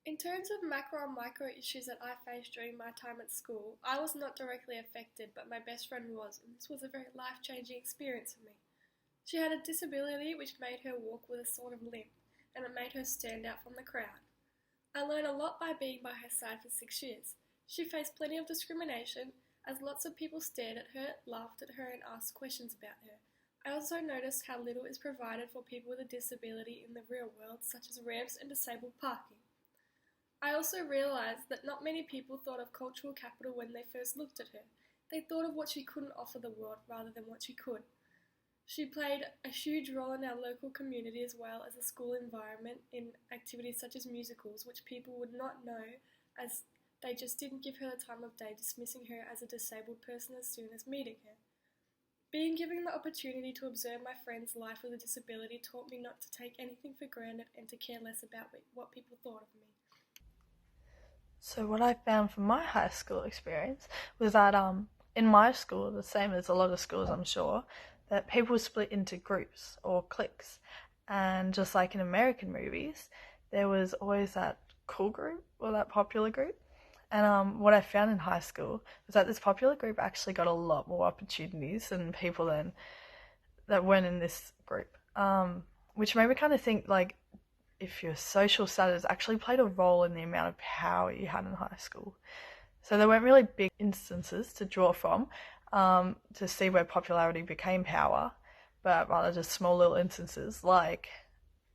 In terms of macro and micro issues that I faced during my time at school, I was not directly affected, but my best friend was, and this was a very life-changing experience for me. She had a disability which made her walk with a sort of limp, and it made her stand out from the crowd. I learned a lot by being by her side for 6 years. She faced plenty of discrimination, as lots of people stared at her, laughed at her, and asked questions about her. I also noticed how little is provided for people with a disability in the real world, such as ramps and disabled parking. I also realised that not many people thought of cultural capital when they first looked at her. They thought of what she couldn't offer the world rather than what she could. She played a huge role in our local community as well as a school environment in activities such as musicals, which people would not know as they just didn't give her the time of day, dismissing her as a disabled person as soon as meeting her. Being given the opportunity to observe my friend's life with a disability taught me not to take anything for granted and to care less about what people thought of me. So what I found from my high school experience was that in my school, the same as a lot of schools I'm sure, that people split into groups or cliques. And just like in American movies, there was always that cool group or that popular group. And what I found in high school was that this popular group actually got a lot more opportunities than people that weren't in this group, which made me kind of think like if your social status actually played a role in the amount of power you had in high school. So there weren't really big instances to draw from to see where popularity became power, but rather just small little instances like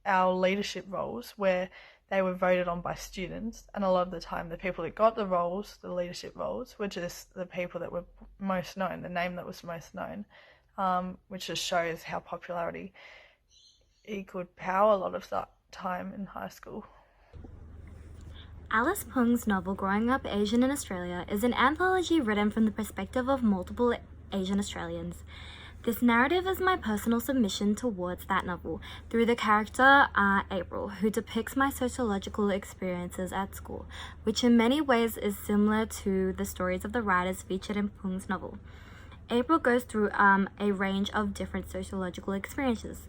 our leadership roles where they were voted on by students, and a lot of the time the people that got the roles, the leadership roles, were just the people that were most known, the name that was most known, which just shows how popularity equaled power a lot of that time in high school. Alice Pung's novel Growing Up Asian in Australia is an anthology written from the perspective of multiple Asian Australians. This narrative is my personal submission towards that novel through the character April, who depicts my sociological experiences at school, which in many ways is similar to the stories of the writers featured in Pung's novel. April goes through a range of different sociological experiences.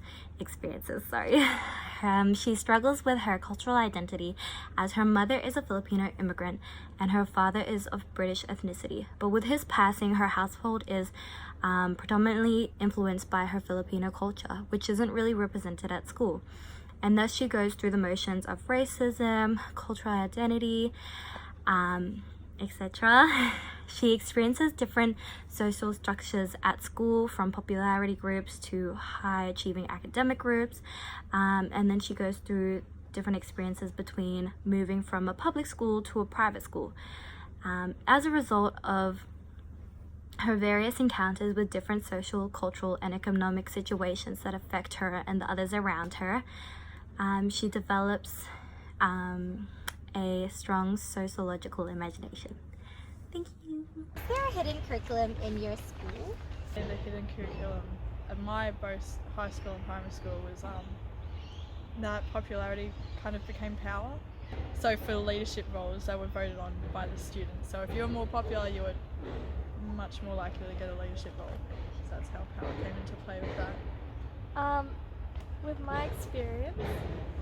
She struggles with her cultural identity as her mother is a Filipino immigrant and her father is of British ethnicity. But with his passing, her household is predominantly influenced by her Filipino culture, which isn't really represented at school. And thus she goes through the motions of racism, cultural identity, etc. She experiences different social structures at school, from popularity groups to high-achieving academic groups, and then she goes through different experiences between moving from a public school to a private school. As a result of her various encounters with different social, cultural, and economic situations that affect her and the others around her, she develops a strong sociological imagination. Thank you. Is there a hidden curriculum in your school? The hidden curriculum at my both high school and primary school was that popularity kind of became power. So for leadership roles, they were voted on by the students. So if you were more popular, you were much more likely to get a leadership role. So that's how power came into play with that. With my experience,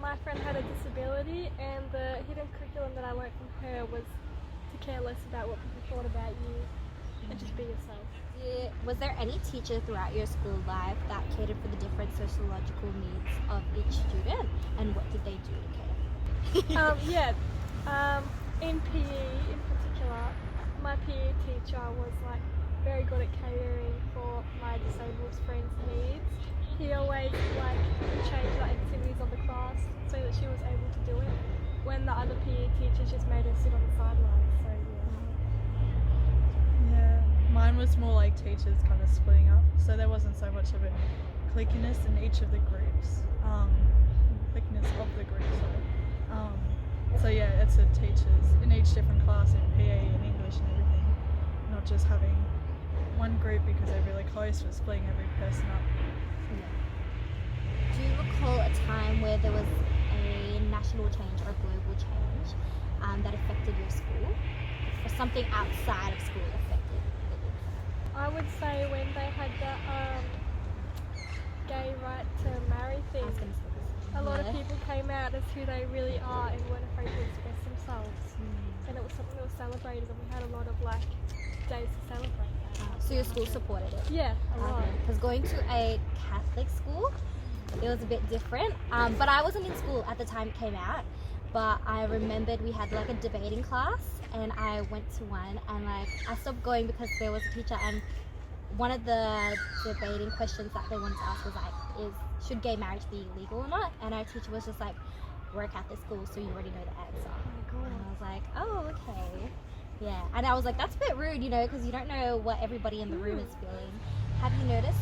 my friend had a disability, and the hidden curriculum that I learned from her was to care less about what people thought about you and just be yourself. Was there any teacher throughout your school life that catered for the different sociological needs of each student, and what did they do to cater? In PE in particular, my PE teacher was like very good at catering for my disabled friend's needs. He always changed the activities of the class so that she was able to do it, when the other PE teachers just made her sit on the sidelines. So yeah, mine was more like teachers kind of splitting up, so there wasn't so much of a cliqueness in each of the groups, cliqueness of the group, so yeah, it's a teachers in each different class in PE and English and everything, not just having one group because they're really close, but splitting every person up. Do you recall a time where there was a national change or a global change that affected your school? Or something outside of school affected it? I would say when they had the gay right to marry thing, a lot of people came out as who they really are and weren't afraid to express themselves. celebrated, and we had a lot of like days to celebrate that. So your school supported it? Yeah, a lot. Because going to a Catholic school, it was a bit different. But I wasn't in school at the time it came out. But I remembered we had like a debating class, and I went to one, and like I stopped going because there was a teacher, and one of the debating questions that they wanted to ask was like, should gay marriage be legal or not? And our teacher was just like, we're a Catholic school, so you already know the answer. Oh my God. And I was like, oh, okay. Yeah. And I was like, that's a bit rude, you know, because you don't know what everybody in the room is feeling. Have you noticed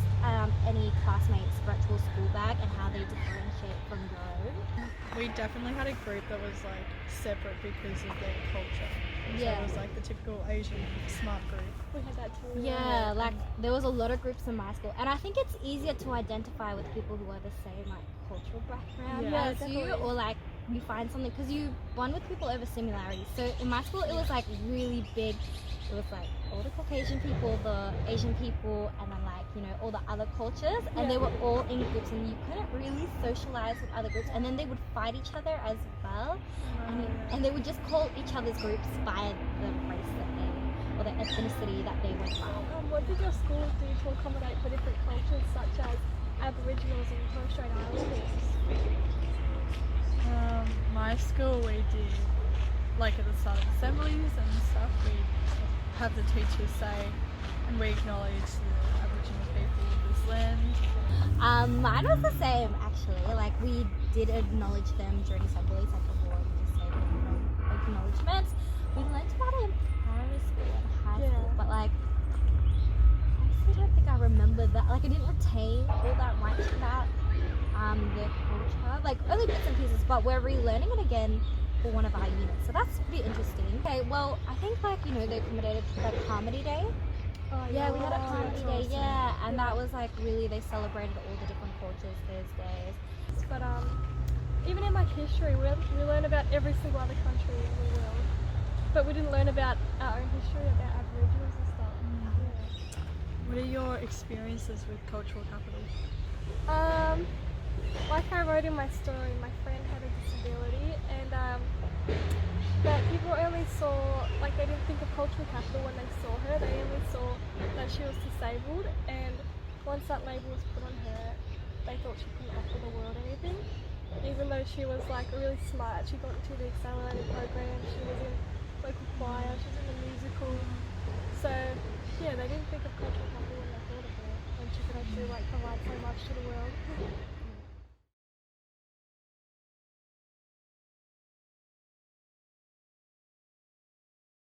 any classmates' virtual school bag and how they differentiate from your own? We definitely had a group that was like separate because of their culture. Yeah. So it was like the typical Asian smart group. We had that too. Yeah, like there was a lot of groups in my school, and I think it's easier to identify with people who are the same like cultural background Yeah, as you, definitely. or like you find something because you bond with people over similarities. So in my school, it was like really big. It was like all the Caucasian people, the Asian people, and then like, you know, all the other cultures, and they were all in groups, and you couldn't really socialize with other groups, and then they would fight each other as well, and they would just call each other's groups by the race that they, or the ethnicity that they went by. What did your school do to accommodate for different cultures, such as Aboriginals and Torres Strait Islanders? My school, we did, like at the start of assemblies and stuff, we have the teachers say, and we acknowledge the Aboriginal people of this land. Mine was the same actually. Like we did acknowledge them during assemblies, like before we just say acknowledgements. We learned about it in primary school and high school, but like I honestly don't think I remember that. Like I didn't retain all that much about their culture, like only bits and pieces. But we're relearning it again for one of our units, so that's pretty interesting. Okay, well I think like, you know, they accommodated like Harmony Day. Oh, Yeah, we had a Harmony that's Day, awesome. yeah, and that was like really, they celebrated all the different cultures those days. But even in like history, we learn about every single other country in the world, but we didn't learn about our own history, about Aboriginals and stuff. Yeah. What are your experiences with cultural capital? Like I wrote in my story, my friend had a disability, and but people only saw, like they didn't think of cultural capital when they saw her. They only saw that she was disabled, and once that label was put on her, they thought she couldn't offer the world anything. Even though she was like really smart, she got into the accelerated program, she was in local choir, she was in the musical. So yeah, they didn't think of cultural capital when they thought of her, when she could actually like provide so much to the world.